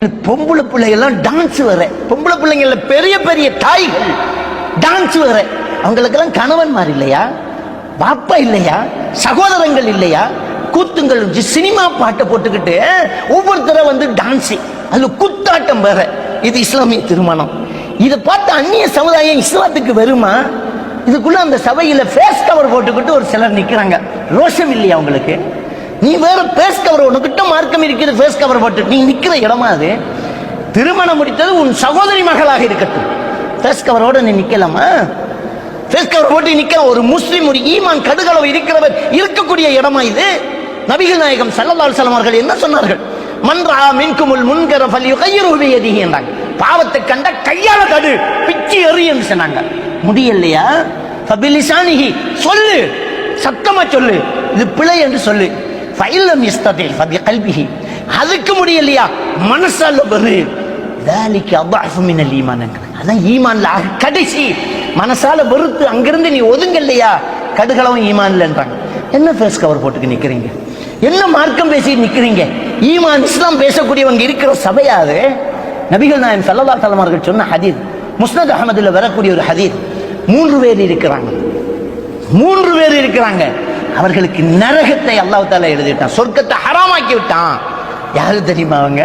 பொம்பளை பிள்ளைகள்லாம் டான்ஸ் வர, பொம்பளை பிள்ளைங்கள பெரிய பெரிய தாய்கள் டான்ஸ் வர, அவங்களுக்கெல்லாம் கணவன்மார் இல்லையா, பாப்பா இல்லையா, சகோதரங்கள் இல்லையா, கூத்துங்கள் சினிமா பாட்டை போட்டுக்கிட்டு ஒவ்வொருத்தர டான்ஸ், அது குத்தாட்டம் வேற. இது இஸ்லாமிய திருமணம். இதை பார்த்து அந்நிய சமுதாயம் இஸ்லாத்துக்கு வருமா? இதுக்குள்ள அந்த சபையில ஃபேஸ் கவர் போட்டுக்கிட்டு ஒரு சிலர் நிக்கிறாங்க. ரோஷம் இல்லையா உங்களுக்கு? நீ வேற ஃபேஸ் கவர், உனக்கிட்ட மார்க்கம் இருக்கிறது, ஃபேஸ் கவர் போட்டு நீ நிக்கிற இடமா அது? திருமணம் முடித்தது உன் சகோதரி மகளாக இருக்கட்டும், ஃபேஸ் கவரோட நீ நிக்கலாமா? ஃபேஸ் கவர் போட்டு நிக்க ஒரு முஸ்லிம், ஒரு ஈமான் கடுகளவு இருக்கிறவர் இருக்கக்கூடிய இடமா இது? நபிகள் நாயகம் ஸல்லல்லாஹு அலைஹி வஸல்லம் அவர்கள் என்ன சொன்னார்கள்? மன் ரஆ மின்குமுல் முன்கர ஃபல்யுகையிரு பியதிஹி என்றாங்க. பாவத்தை கண்ட கையால தடு, பிச்சி எறின்னு சொன்னாங்க. முடியலையா? ஃபபிலிசானிஹி, சொல்லு, சத்தமா சொல்லு, இது பிழை என்று சொல்லு. ஃபைலம் யஸ்ததி ஃபபிகல்பிஹி, அதுக்கு முடியலையா மனசால வரு. ذلك اضعف من الايمان, அதான் ஈமான்ல கடைசி. மனசால வெறுத்து அங்கிருந்து நீ ஒதுங்கலையா, கடுகளவும் ஈமான்லன்றாங்க. என்ன ஃபேஸ் கவர் போட்டுக்கு நிக்கிறீங்க? என்ன மார்க்கம் பேசி நிக்கிறீங்க? ஈமான் இஸ்லாம் பேசக்கூடியவங்க இருக்கிற சபையாது. நபிகள் நாயகம் ஸல்லல்லாஹு அலைஹி வஸல்லம் அவர்கள் சொன்ன ஹதீஸ், முஸ்னத் அஹ்மதுல வரக்கூடிய ஒரு ஹதீஸ். 3 பேர் இருக்கிறாங்க, 3 பேர் இருக்கிறாங்க, அவர்களுக்கு நரகத்தை அல்லாஹ் தஆலா எழுதிட்டான், சொர்க்கத்தை ஹராமாக்கி விட்டான். யாரு தெரியுமா அவங்க?